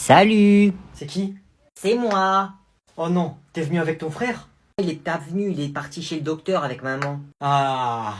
Salut! C'est qui? C'est moi! Oh non, t'es venu avec ton frère? Il est pas venu, il est parti chez le docteur avec maman. Ah,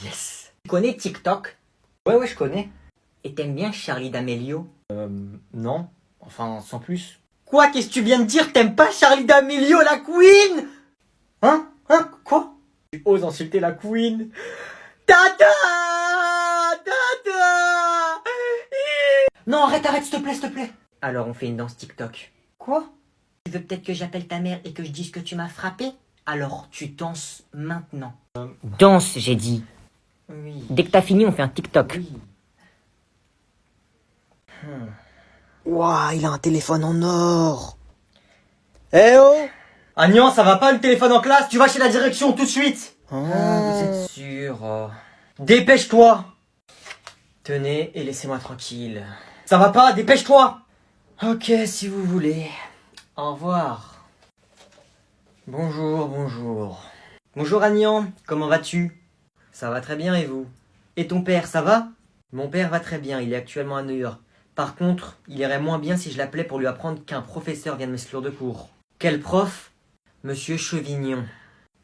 yes. Tu connais TikTok? Ouais, je connais. Et t'aimes bien Charlie D'Amelio? Non. Enfin, sans plus. Quoi? Qu'est-ce que tu viens de dire? T'aimes pas Charlie D'Amelio, la queen? Hein? Quoi? Tu oses insulter la queen? Tata! Tata! Non, arrête, s'il te plaît. Alors on fait une danse TikTok. Quoi? Tu veux peut-être que j'appelle ta mère et que je dise que tu m'as frappé? Alors tu danses maintenant. Danse, j'ai dit. Oui. Dès que t'as fini, on fait un TikTok. Oui. Ouah, il a un téléphone en or. Eh oh! Agnan, ça va pas le téléphone en classe? Tu vas chez la direction tout de suite! Vous êtes sûr? Dépêche-toi! Tenez et laissez-moi tranquille. Ça va pas? Dépêche-toi! Ok, si vous voulez. Au revoir. Bonjour. Bonjour Agnan, comment vas-tu? Ça va très bien et vous? Et ton père, ça va? Mon père va très bien, il est actuellement à New York. Par contre, il irait moins bien si je l'appelais pour lui apprendre qu'un professeur vient de m'exclure de cours. Quel prof? Monsieur Chevignon.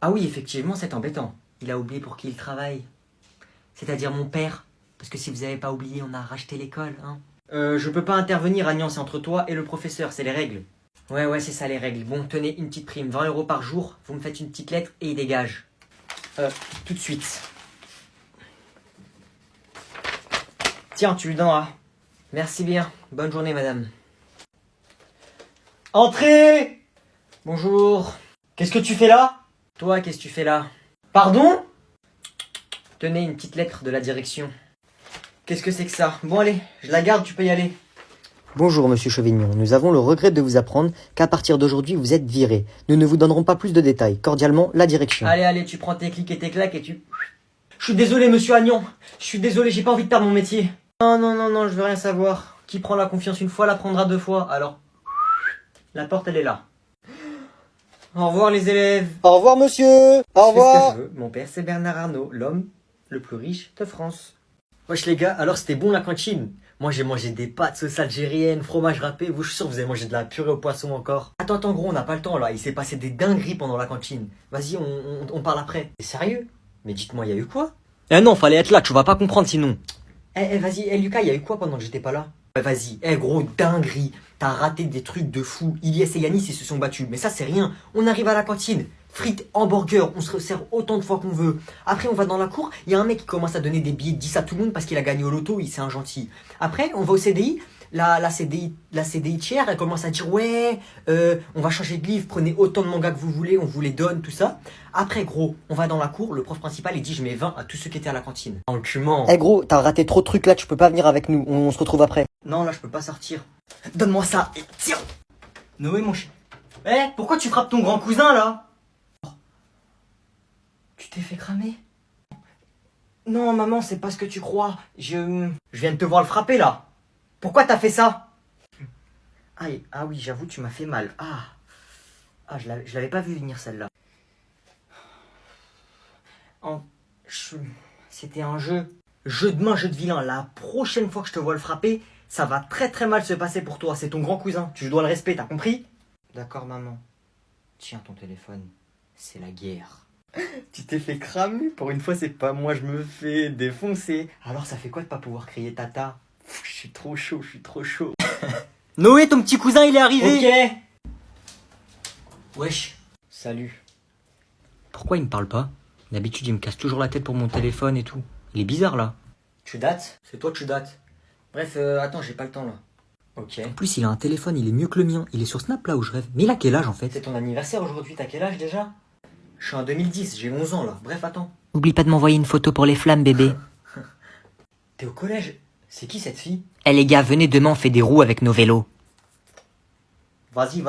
Ah oui, effectivement, c'est embêtant. Il a oublié pour qui il travaille. C'est-à-dire mon père. Parce que si vous avez pas oublié, on a racheté l'école, hein. Je peux pas intervenir, Agnan, c'est entre toi et le professeur, c'est les règles. Ouais, c'est ça les règles. Bon, tenez, une petite prime, 20 € par jour, vous me faites une petite lettre et il dégage. Tout de suite. Tiens, tu lui donneras. Merci bien. Bonne journée, madame. Entrez! Bonjour. Qu'est-ce que tu fais là? Toi, qu'est-ce que tu fais là? Pardon? Tenez, une petite lettre de la direction. Qu'est-ce que c'est que ça? Bon, allez, je la garde, tu peux y aller. Bonjour Monsieur Chevignon, nous avons le regret de vous apprendre qu'à partir d'aujourd'hui vous êtes viré. Nous ne vous donnerons pas plus de détails. Cordialement, la direction. Allez, tu prends tes clics et tes claques et tu... Je suis désolé, monsieur Agnan. Je suis désolé, j'ai pas envie de perdre mon métier. Non, je veux rien savoir. Qui prend la confiance une fois, la prendra deux fois. Alors, la porte, elle est là. Au revoir, les élèves. Au revoir Monsieur. Au Je fais ce revoir. que je veux. Mon père, c'est Bernard Arnault, l'homme le plus riche de France. Wesh les gars, alors c'était bon la cantine? Moi j'ai mangé des pâtes sauce algérienne, fromage râpé, vous je suis sûr que vous avez mangé de la purée au poisson encore. Attends gros, on n'a pas le temps là, il s'est passé des dingueries pendant la cantine. Vas-y, on parle après. T'es sérieux? Mais dites-moi, il y a eu quoi? Eh non, fallait être là, tu vas pas comprendre sinon. Vas-y, Lucas, il y a eu quoi pendant que j'étais pas là? Vas-y, gros, dinguerie. T'as raté des trucs de fou. Ilyes et Yanis, ils se sont battus. Mais ça, c'est rien. On arrive à la cantine. Frites, hamburger, on se resserre autant de fois qu'on veut. Après, on va dans la cour. Il y a un mec qui commence à donner des billets de 10 à tout le monde parce qu'il a gagné au loto. C'est un gentil. Après, on va au CDI. La CDI tiers, elle commence à dire ouais, on va changer de livre, prenez autant de mangas que vous voulez, on vous les donne, tout ça. Après gros, on va dans la cour, le prof principal il dit je mets 20 à tous ceux qui étaient à la cantine. Enculement. Eh gros, t'as raté trop de trucs là, tu peux pas venir avec nous, on se retrouve après. Non là je peux pas sortir. Donne-moi ça et tiens. Noé mon chien. Pourquoi tu frappes ton grand cousin là? Tu t'es fait cramer? Non maman, c'est pas ce que tu crois. Je viens de te voir le frapper là. Pourquoi t'as fait ça? Ah oui, j'avoue, tu m'as fait mal. Je l'avais pas vu venir celle-là. C'était un jeu. Jeu de main, jeu de vilain. La prochaine fois que je te vois le frapper, ça va très mal se passer pour toi. C'est ton grand cousin. Tu dois le respect, t'as compris? D'accord, maman. Tiens ton téléphone. C'est la guerre. Tu t'es fait cramer? Pour une fois, c'est pas moi, je me fais défoncer. Alors, ça fait quoi de pas pouvoir crier tata? Je suis trop chaud. Noé, ton petit cousin, il est arrivé. Ok. Wesh. Salut. Pourquoi il me parle pas? D'habitude, il me casse toujours la tête pour mon téléphone et tout. Il est bizarre là. Tu dates? C'est toi tu dates. Bref, attends, j'ai pas le temps là. Ok. En plus, il a un téléphone, il est mieux que le mien. Il est sur Snap là où je rêve. Mais il a quel âge en fait? C'est ton anniversaire aujourd'hui, t'as quel âge déjà? Je suis en 2010, j'ai 11 ans là. Bref, attends. Oublie pas de m'envoyer une photo pour les flammes, bébé. T'es au collège? C'est qui cette fille? Eh les gars, venez demain, on fait des roues avec nos vélos. Vas-y.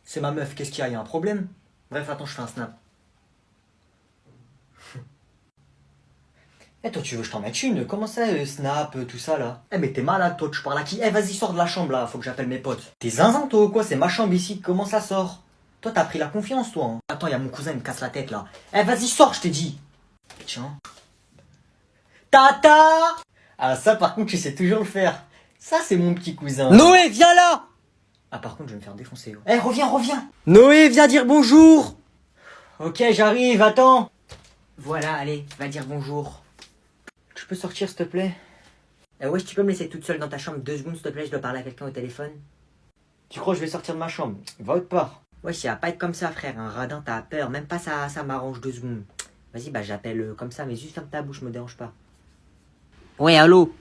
C'est ma meuf, qu'est-ce qu'il y a? Y a un problème? Bref, attends, je fais un snap. Toi tu veux que je t'en mette une? Comment ça, snap, tout ça là? Mais t'es malade toi, tu parles à qui? Vas-y, sors de la chambre là, faut que j'appelle mes potes. T'es zinzin toi ou quoi? C'est ma chambre ici, comment ça sort? Toi t'as pris la confiance toi hein. Attends, y a mon cousin, il me casse la tête là. Vas-y, sors, je t'ai dit. Tiens. Tata! Ah ça par contre tu sais toujours le faire. Ça, c'est mon petit cousin. Noé, viens là! Ah, par contre, je vais me faire défoncer. Eh, reviens. Noé, viens dire bonjour! Ok, j'arrive, attends. Voilà, allez, va dire bonjour. Tu peux sortir, s'il te plaît? Wesh, tu peux me laisser toute seule dans ta chambre 2 secondes, s'il te plaît, je dois parler à quelqu'un au téléphone. Tu crois que je vais sortir de ma chambre? Va autre part. Wesh, ça va pas être comme ça, frère. Un radin, t'as peur. Même pas ça m'arrange 2 secondes. Vas-y, bah j'appelle comme ça, mais juste ferme ta bouche, me dérange pas. Ouais, allô?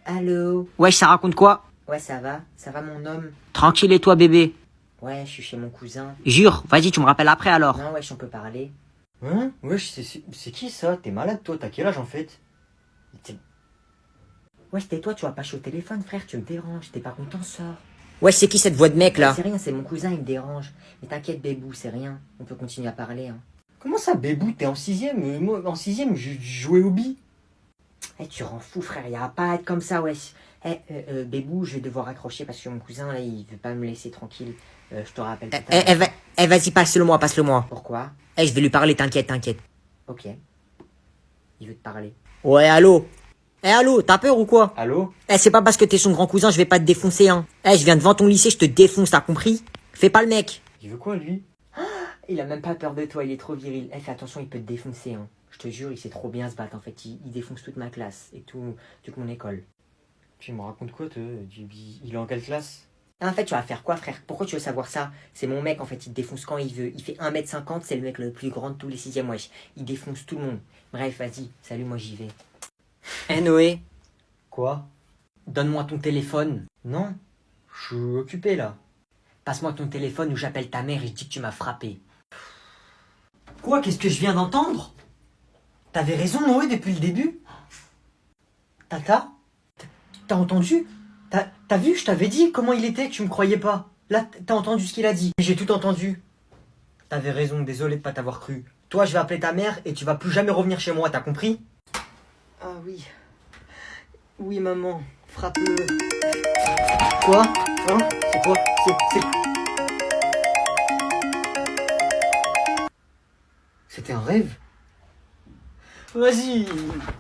Allô? Wesh, ça raconte quoi? Ouais, ça va mon homme? Tranquille et toi, bébé? Ouais, je suis chez mon cousin. Jure, vas-y, tu me rappelles après alors. Non, wesh, on peut parler. Hein? Wesh, c'est qui ça? T'es malade, toi? T'as quel âge, en fait? Wesh, tais-toi, tu vas pas chez au téléphone, frère, tu me déranges. T'es pas content, sors. Wesh, c'est qui cette voix de mec là? C'est rien, c'est mon cousin, il me dérange. Mais t'inquiète, bébou, c'est rien. On peut continuer à parler, hein. Comment ça, bébou? T'es en 6ème? Moi, en 6ème, je jouais au bi. Eh, tu rends fou, frère, y a pas à être comme ça, wesh. Bébou, je vais devoir raccrocher parce que mon cousin, là, il veut pas me laisser tranquille. Je te rappelle tout à l'heure. Vas-y, passe-le-moi, passe-le-moi. Pourquoi? Eh, je vais lui parler, t'inquiète. Ok. Il veut te parler. Ouais, allô? Eh, allô, t'as peur ou quoi? Allô? Eh, c'est pas parce que t'es son grand cousin, je vais pas te défoncer, hein. Eh, je viens devant ton lycée, je te défonce, t'as compris? Fais pas le mec. Il veut quoi, lui? Il a même pas peur de toi, il est trop viril. Eh, fais attention, il peut te défoncer, hein. Je te jure, il sait trop bien se battre, en fait. Il défonce toute ma classe et toute mon école. Tu me racontes quoi, toi? Il est en quelle classe? Ah, en fait, tu vas faire quoi, frère? Pourquoi tu veux savoir ça? C'est mon mec, en fait, il te défonce quand il veut. Il fait 1m50, c'est le mec le plus grand de tous les 6e, wesh. Il défonce tout le monde. Bref, vas-y, salut, moi j'y vais. Eh, Noé? Quoi? Donne-moi ton téléphone. Non? Je suis occupé, là. Passe-moi ton téléphone ou j'appelle ta mère et je dis que tu m'as frappé. Quoi? Qu'est-ce que je viens d'entendre? T'avais raison, Noé, depuis le début? Tata? T'as entendu? T'as vu, je t'avais dit comment il était, tu me croyais pas. Là, t'as entendu ce qu'il a dit. J'ai tout entendu. T'avais raison, désolé de pas t'avoir cru. Toi, je vais appeler ta mère et tu vas plus jamais revenir chez moi, t'as compris? Ah oui. Oui, maman, frappe-le. Quoi? Hein? C'est quoi? C'était un rêve? Vas-y.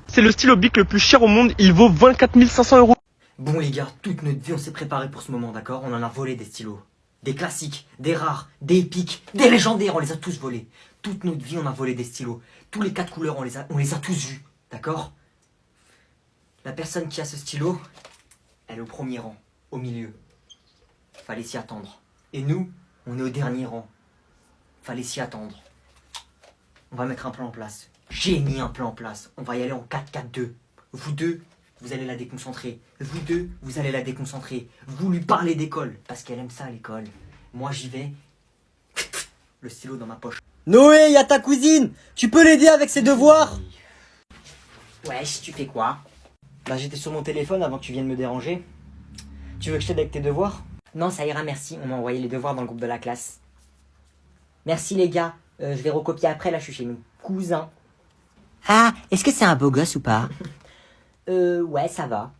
C'est le stylo Bic le plus cher au monde, il vaut 24 500 euros. Bon les gars, toute notre vie on s'est préparé pour ce moment, d'accord? On en a volé des stylos. Des classiques, des rares, des épiques, des légendaires, on les a tous volés. Toute notre vie on a volé des stylos. Tous les 4 couleurs on les a tous vus, d'accord? La personne qui a ce stylo, elle est au premier rang, au milieu. Fallait s'y attendre. Et nous, on est au dernier rang. Fallait s'y attendre. On va mettre un plan en place. J'ai mis un plan en place. On va y aller en 4-4-2. Vous deux, vous allez la déconcentrer. Vous deux, vous allez la déconcentrer. Vous lui parlez d'école, parce qu'elle aime ça, l'école. Moi, j'y vais. Le stylo dans ma poche. Noé, y a ta cousine! Tu peux l'aider avec ses devoirs? Wesh, tu fais quoi? Là, j'étais sur mon téléphone avant que tu viennes me déranger. Tu veux que je t'aide avec tes devoirs? Non, ça ira, merci. On m'a envoyé les devoirs dans le groupe de la classe. Merci les gars. Je vais recopier après, là je suis chez mon cousin. Ah, est-ce que c'est un beau gosse ou pas? Ouais, ça va.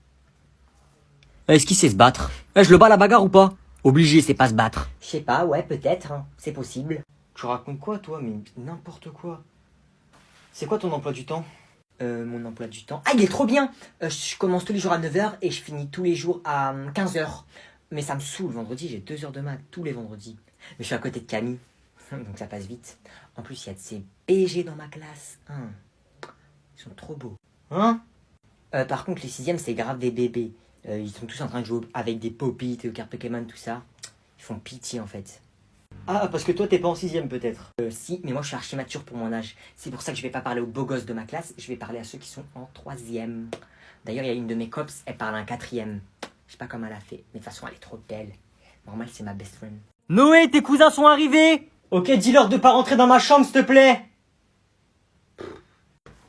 Est-ce qu'il sait se battre? Eh, je le bats à la bagarre ou pas? Obligé, c'est pas se battre. Je sais pas, ouais, peut-être, hein. C'est possible. Tu racontes quoi, toi? Mais n'importe quoi. C'est quoi ton emploi du temps? Mon emploi du temps. Ah, il est trop bien! Je commence tous les jours à 9h et je finis tous les jours à 15h. Mais ça me saoule, vendredi, j'ai 2 heures de maths tous les vendredis. Mais je suis à côté de Camille, donc ça passe vite. En plus, il y a de ces BG dans ma classe. Hein. Ils sont trop beaux. Hein? Par contre, les 6e, c'est grave des bébés. Ils sont tous en train de jouer avec des Poppy, au cartes Pokémon, tout ça. Ils font pitié, en fait. Ah, parce que toi, t'es pas en 6ème, peut-être. Si, mais moi je suis archi mature pour mon âge. C'est pour ça que je vais pas parler aux beaux gosses de ma classe, je vais parler à ceux qui sont en 3e. D'ailleurs, il y a une de mes cops, elle parle à un 4e. Je sais pas comment elle a fait, mais de toute façon, elle est trop belle. Normal, c'est ma best friend. Noé, tes cousins sont arrivés! Ok, dis-leur de pas rentrer dans ma chambre, s'il te plaît.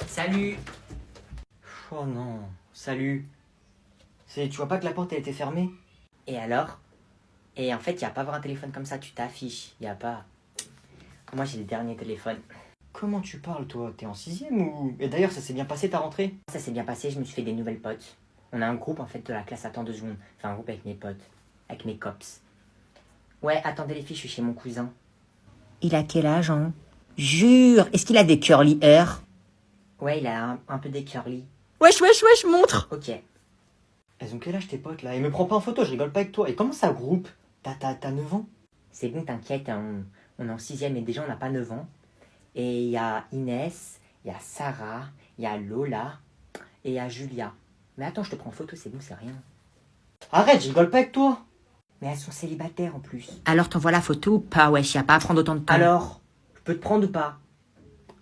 Salut! Oh non, salut. Tu vois pas que la porte, elle était fermée? Et alors? Et en fait, y a pas à avoir un téléphone comme ça, tu t'affiches. Y a pas. Moi, j'ai les derniers téléphones. Comment tu parles, toi? T'es en 6ème ou... Et d'ailleurs, ça s'est bien passé ta rentrée? Ça s'est bien passé, je me suis fait des nouvelles potes. On a un groupe en fait de la classe, attends 2 secondes. Enfin, un groupe avec mes potes. Avec mes cops. Ouais, attendez les filles, je suis chez mon cousin. Il a quel âge, hein? Jure, est-ce qu'il a des curly hair? Ouais, il a un peu des curly. Wesh, montre! Ok. Elles ont quel âge tes potes là? Et me prends pas en photo, je rigole pas avec toi. Et comment ça groupe? T'as 9 ans? C'est bon, t'inquiète, hein, on est en 6ème et déjà on n'a pas 9 ans. Et il y a Inès, il y a Sarah, il y a Lola et il y a Julia. Mais attends, je te prends en photo, c'est bon, c'est rien. Arrête, je rigole pas avec toi. Mais elles sont célibataires en plus. Alors t'envoies la photo ou pas? Wesh, y a pas à prendre autant de temps. Alors, je peux te prendre ou pas?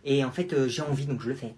Et en fait, j'ai envie donc je le fais.